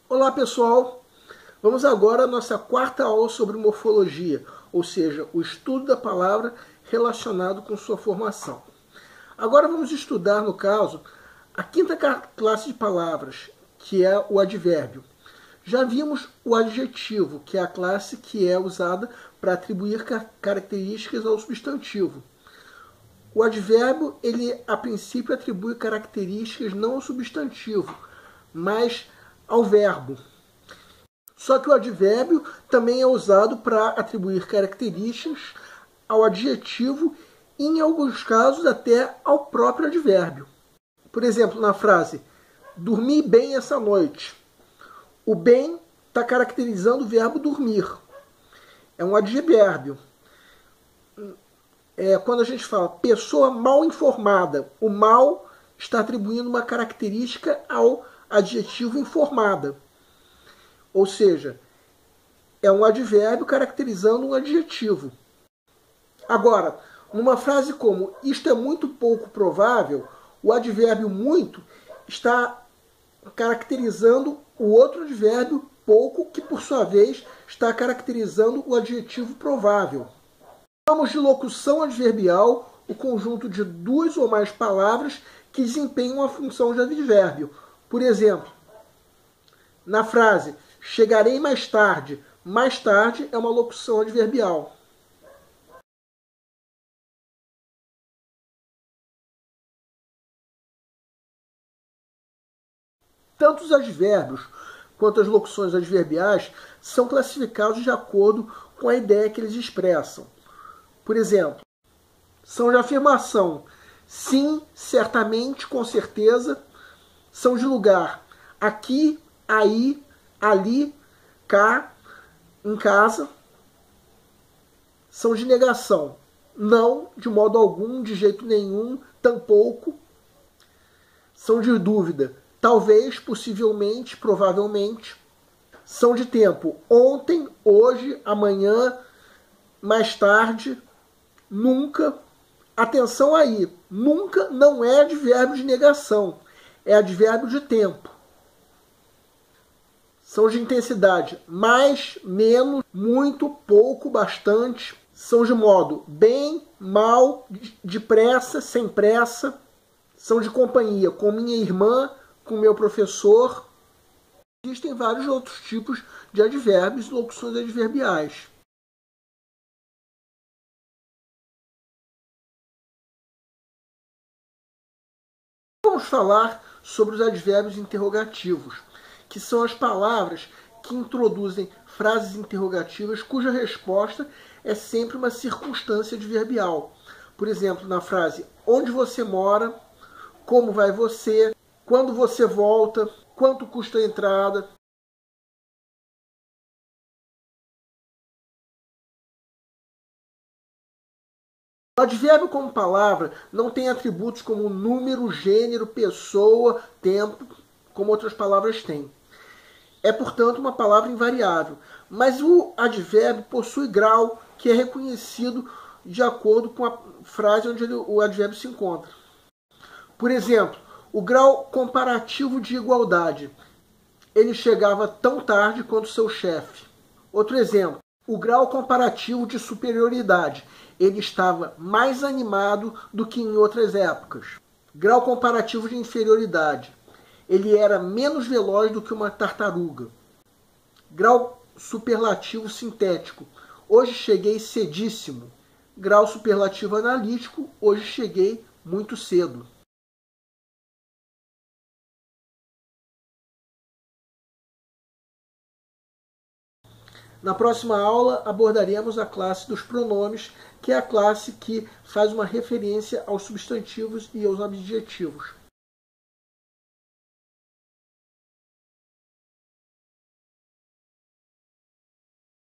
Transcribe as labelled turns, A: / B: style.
A: Olá pessoal, vamos agora à nossa quarta aula sobre morfologia, ou seja, o estudo da palavra relacionado com sua formação. Agora vamos estudar, no caso, a quinta classe de palavras, que é o advérbio. Já vimos o adjetivo, que é a classe que é usada para atribuir características ao substantivo. O advérbio, ele a princípio atribui características não ao substantivo, mas ao verbo. Só que o advérbio também é usado para atribuir características ao adjetivo e, em alguns casos, até ao próprio advérbio. Por exemplo, na frase, dormi bem essa noite. O bem está caracterizando o verbo dormir. É um advérbio. Quando a gente fala pessoa mal informada, o mal está atribuindo uma característica ao adjetivo informada. Ou seja, é um advérbio caracterizando um adjetivo. Agora, numa frase como isto é muito pouco provável, o advérbio muito está caracterizando o outro advérbio pouco, que por sua vez está caracterizando o adjetivo provável. Chamamos de locução adverbial o conjunto de duas ou mais palavras que desempenham a função de advérbio. Por exemplo, na frase chegarei mais tarde é uma locução adverbial. Tanto os advérbios quanto as locuções adverbiais são classificados de acordo com a ideia que eles expressam. Por exemplo, são de afirmação, sim, certamente, com certeza. São de lugar, aqui, aí, ali, cá, em casa. São de negação, não, de modo algum, de jeito nenhum, tampouco. São de dúvida, talvez, possivelmente, provavelmente. São de tempo, ontem, hoje, amanhã, mais tarde, nunca. Atenção aí, nunca não é advérbio de negação, é advérbio de tempo. São de intensidade, mais, menos, muito, pouco, bastante. São de modo bem, mal, depressa, sem pressa. São de companhia, com minha irmã, com meu professor. Existem vários outros tipos de advérbios e locuções adverbiais. Vamos falar sobre os advérbios interrogativos, que são as palavras que introduzem frases interrogativas cuja resposta é sempre uma circunstância adverbial. Por exemplo, na frase onde você mora, como vai você, quando você volta, quanto custa a entrada. O advérbio como palavra não tem atributos como número, gênero, pessoa, tempo, como outras palavras têm. É, portanto, uma palavra invariável. Mas o advérbio possui grau que é reconhecido de acordo com a frase onde o advérbio se encontra. Por exemplo, o grau comparativo de igualdade. Ele chegava tão tarde quanto seu chefe. Outro exemplo, o grau comparativo de superioridade. Ele estava mais animado do que em outras épocas. Grau comparativo de inferioridade. Ele era menos veloz do que uma tartaruga. Grau superlativo sintético. Hoje cheguei cedíssimo. Grau superlativo analítico. Hoje cheguei muito cedo. Na próxima aula abordaremos a classe dos pronomes, que é a classe que faz uma referência aos substantivos e aos adjetivos.